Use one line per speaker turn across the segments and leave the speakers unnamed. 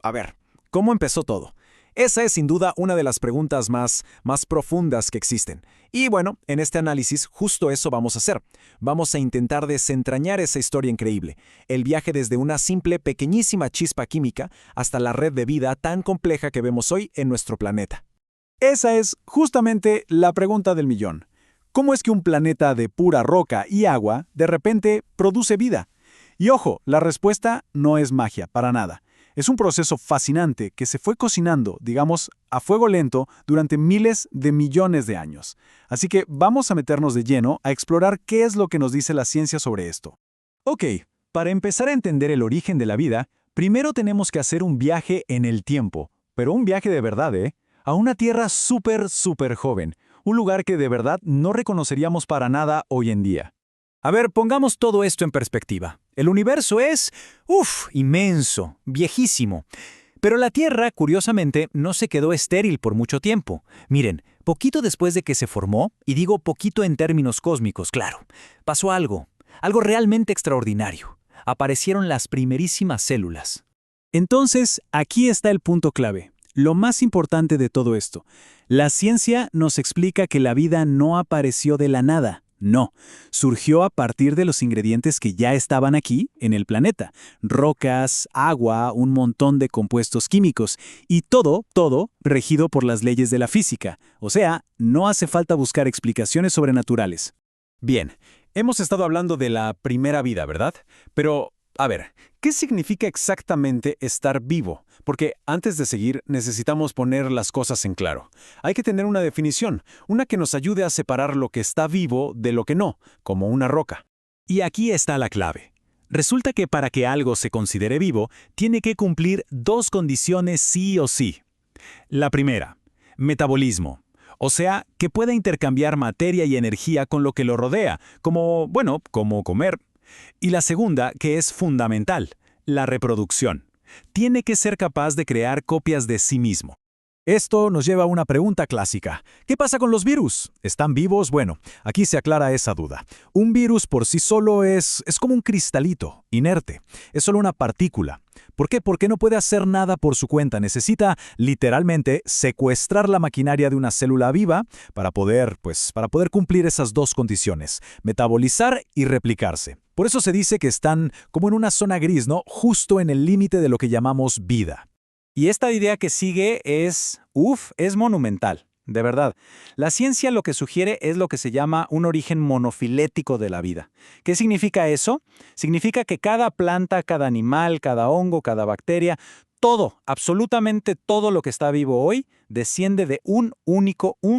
a ver, ¿cómo empezó todo? Esa es sin duda una de las preguntas más profundas que existen. Y bueno, en este análisis justo eso vamos a hacer. Vamos a intentar desentrañar esa historia increíble, el viaje desde una simple, pequeñísima chispa química hasta la red de vida tan compleja que vemos hoy en nuestro planeta.
Esa es justamente la pregunta del millón. ¿Cómo es que un planeta de pura roca y agua de repente produce vida? Y ojo, la respuesta no es magia, para nada. Es un proceso fascinante que se fue cocinando, digamos, a fuego lento durante miles de millones de años. Así que vamos a meternos de lleno a explorar qué es lo que nos dice la ciencia sobre esto.
Ok, para empezar a entender el origen de la vida, primero tenemos que hacer un viaje en el tiempo, pero un viaje de verdad, ¿eh? A una Tierra súper joven, un lugar que de verdad no reconoceríamos para nada hoy en día.
A ver, pongamos todo esto en perspectiva. El universo es, inmenso, viejísimo. Pero la Tierra, curiosamente, no se quedó estéril por mucho tiempo. Miren, poquito después de que se formó, y digo poquito en términos cósmicos, claro, pasó algo realmente extraordinario. Aparecieron las primerísimas células.
Entonces, aquí está el punto clave. Lo más importante de todo esto. La ciencia nos explica que la vida no apareció de la nada. No, surgió a partir de los ingredientes que ya estaban aquí, en el planeta. Rocas, agua, un montón de compuestos químicos. Y todo regido por las leyes de la física. O sea, no hace falta buscar explicaciones sobrenaturales.
Bien, hemos estado hablando de la primera vida, ¿verdad? Pero, a ver, ¿qué significa exactamente estar vivo? Porque antes de seguir, necesitamos poner las cosas en claro. Hay que tener una definición, una que nos ayude a separar lo que está vivo de lo que no, como una roca.
Y aquí está la clave. Resulta que para que algo se considere vivo, tiene que cumplir dos condiciones sí o sí. La primera, metabolismo. O sea, que pueda intercambiar materia y energía con lo que lo rodea, como comer. Y la segunda, que es fundamental, la reproducción. Tiene que ser capaz de crear copias de sí mismo.
Esto nos lleva a una pregunta clásica. ¿Qué pasa con los virus? ¿Están vivos? Bueno, aquí se aclara esa duda. Un virus por sí solo es como un cristalito, inerte. Es solo una partícula. ¿Por qué? Porque no puede hacer nada por su cuenta. Necesita, literalmente, secuestrar la maquinaria de una célula viva para poder cumplir esas dos condiciones, metabolizar y replicarse. Por eso se dice que están como en una zona gris, ¿no? Justo en el límite de lo que llamamos vida.
Y esta idea que sigue es monumental, de verdad. La ciencia lo que sugiere es lo que se llama un origen monofilético de la vida. ¿Qué significa eso? Significa que cada planta, cada animal, cada hongo, cada bacteria, todo, absolutamente todo lo que está vivo hoy, desciende de un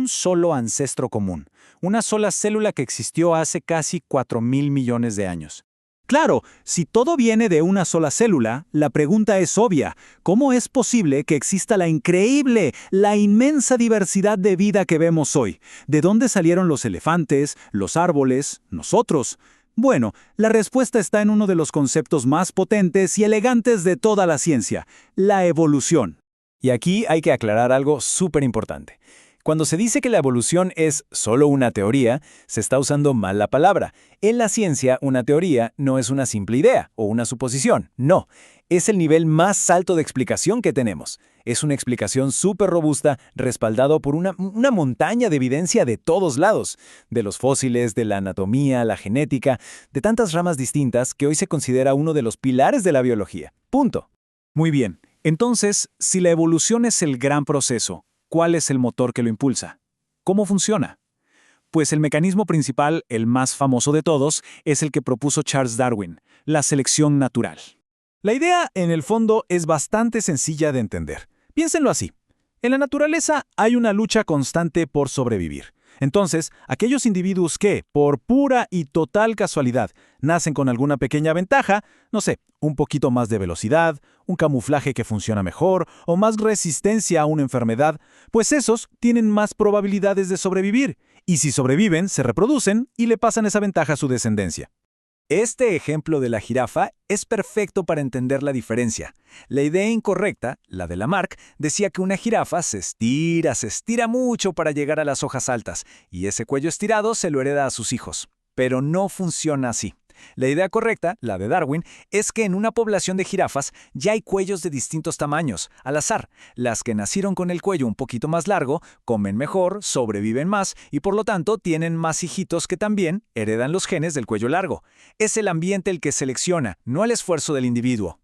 solo ancestro común. Una sola célula que existió hace casi 4.000 millones de años. Claro, si todo viene de una sola célula, la pregunta es obvia. ¿Cómo es posible que exista la inmensa diversidad de vida que vemos hoy? ¿De dónde salieron los elefantes, los árboles, nosotros? Bueno, la respuesta está en uno de los conceptos más potentes y elegantes de toda la ciencia, la evolución.
Y aquí hay que aclarar algo súper importante. Cuando se dice que la evolución es solo una teoría, se está usando mal la palabra. En la ciencia, una teoría no es una simple idea o una suposición. No, es el nivel más alto de explicación que tenemos. Es una explicación súper robusta, respaldado por una montaña de evidencia de todos lados. De los fósiles, de la anatomía, la genética, de tantas ramas distintas que hoy se considera uno de los pilares de la biología. Punto.
Muy bien. Entonces, si la evolución es el gran proceso, ¿cuál es el motor que lo impulsa? ¿Cómo funciona? Pues el mecanismo principal, el más famoso de todos, es el que propuso Charles Darwin, la selección natural.
La idea, en el fondo, es bastante sencilla de entender. Piénsenlo así. En la naturaleza hay una lucha constante por sobrevivir. Entonces, aquellos individuos que, por pura y total casualidad, nacen con alguna pequeña ventaja, no sé, un poquito más de velocidad, un camuflaje que funciona mejor o más resistencia a una enfermedad, pues esos tienen más probabilidades de sobrevivir. Y si sobreviven, se reproducen y le pasan esa ventaja a su descendencia.
Este ejemplo de la jirafa es perfecto para entender la diferencia. La idea incorrecta, la de Lamarck, decía que una jirafa se estira mucho para llegar a las hojas altas, y ese cuello estirado se lo hereda a sus hijos. Pero no funciona así. La idea correcta, la de Darwin, es que en una población de jirafas ya hay cuellos de distintos tamaños, al azar. Las que nacieron con el cuello un poquito más largo, comen mejor, sobreviven más y por lo tanto tienen más hijitos que también heredan los genes del cuello largo. Es el ambiente el que selecciona, no el esfuerzo del individuo.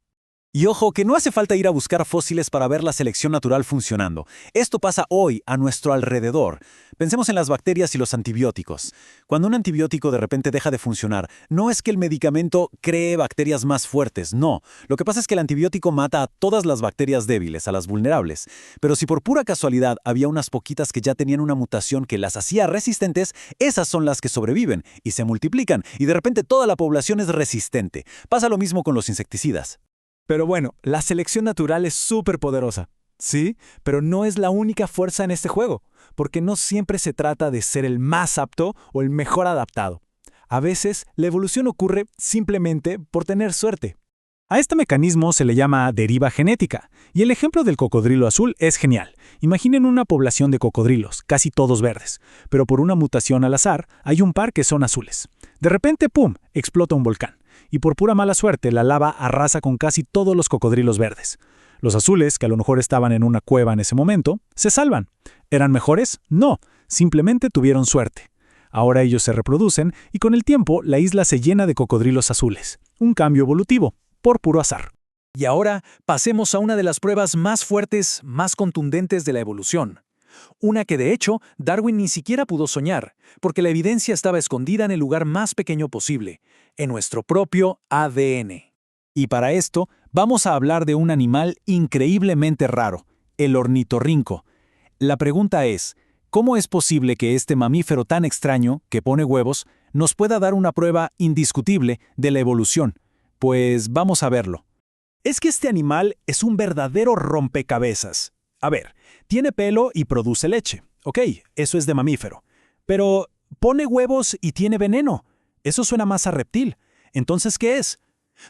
Y ojo, que no hace falta ir a buscar fósiles para ver la selección natural funcionando. Esto pasa hoy a nuestro alrededor. Pensemos en las bacterias y los antibióticos. Cuando un antibiótico de repente deja de funcionar, no es que el medicamento cree bacterias más fuertes, no. Lo que pasa es que el antibiótico mata a todas las bacterias débiles, a las vulnerables. Pero si por pura casualidad había unas poquitas que ya tenían una mutación que las hacía resistentes, esas son las que sobreviven y se multiplican, y de repente toda la población es resistente. Pasa lo mismo con los insecticidas.
Pero bueno, la selección natural es súper poderosa. Sí, pero no es la única fuerza en este juego, porque no siempre se trata de ser el más apto o el mejor adaptado. A veces, la evolución ocurre simplemente por tener suerte. A este mecanismo se le llama deriva genética, y el ejemplo del cocodrilo azul es genial. Imaginen una población de cocodrilos, casi todos verdes, pero por una mutación al azar hay un par que son azules. De repente, ¡pum!, explota un volcán, y por pura mala suerte la lava arrasa con casi todos los cocodrilos verdes. Los azules, que a lo mejor estaban en una cueva en ese momento, se salvan. ¿Eran mejores? No, simplemente tuvieron suerte. Ahora ellos se reproducen y con el tiempo la isla se llena de cocodrilos azules. Un cambio evolutivo, por puro azar.
Y ahora pasemos a una de las pruebas más fuertes, más contundentes de la evolución. Una que de hecho Darwin ni siquiera pudo soñar, porque la evidencia estaba escondida en el lugar más pequeño posible, en nuestro propio ADN. Y para esto vamos a hablar de un animal increíblemente raro, el ornitorrinco. La pregunta es, ¿cómo es posible que este mamífero tan extraño, que pone huevos, nos pueda dar una prueba indiscutible de la evolución? Pues vamos a verlo.
Es que este animal es un verdadero rompecabezas. A ver, tiene pelo y produce leche. Ok, eso es de mamífero. Pero pone huevos y tiene veneno. Eso suena más a reptil. Entonces, ¿qué es?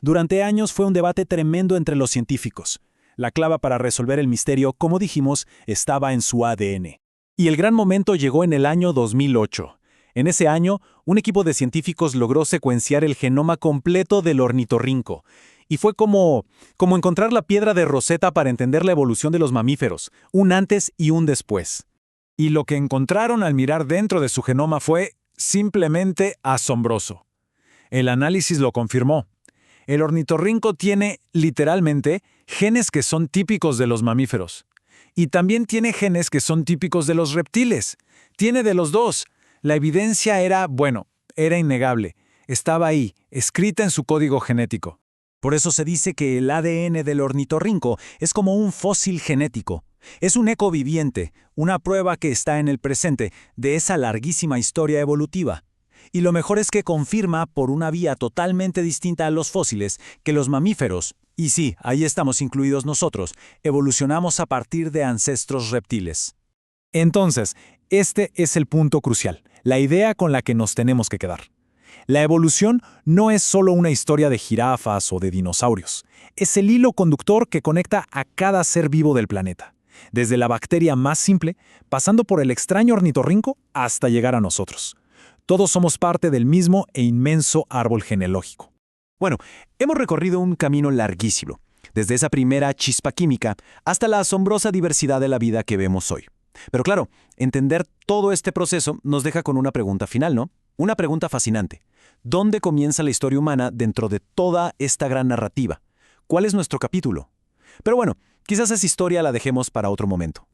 Durante años fue un debate tremendo entre los científicos. La clave para resolver el misterio, como dijimos, estaba en su ADN. Y el gran momento llegó en el año 2008. En ese año, un equipo de científicos logró secuenciar el genoma completo del ornitorrinco. Y fue como encontrar la piedra de Rosetta para entender la evolución de los mamíferos, un antes y un después. Y lo que encontraron al mirar dentro de su genoma fue simplemente asombroso. El análisis lo confirmó. El ornitorrinco tiene, literalmente, genes que son típicos de los mamíferos. Y también tiene genes que son típicos de los reptiles. Tiene de los dos. La evidencia era innegable. Estaba ahí, escrita en su código genético. Por eso se dice que el ADN del ornitorrinco es como un fósil genético. Es un eco viviente, una prueba que está en el presente de esa larguísima historia evolutiva. Y lo mejor es que confirma, por una vía totalmente distinta a los fósiles, que los mamíferos, y sí, ahí estamos incluidos nosotros, evolucionamos a partir de ancestros reptiles. Entonces, este es el punto crucial, la idea con la que nos tenemos que quedar. La evolución no es solo una historia de jirafas o de dinosaurios. Es el hilo conductor que conecta a cada ser vivo del planeta. Desde la bacteria más simple, pasando por el extraño ornitorrinco, hasta llegar a nosotros. Todos somos parte del mismo e inmenso árbol genealógico. Bueno, hemos recorrido un camino larguísimo, desde esa primera chispa química hasta la asombrosa diversidad de la vida que vemos hoy. Pero claro, entender todo este proceso nos deja con una pregunta final, ¿no? Una pregunta fascinante. ¿Dónde comienza la historia humana dentro de toda esta gran narrativa? ¿Cuál es nuestro capítulo? Pero bueno, quizás esa historia la dejemos para otro momento.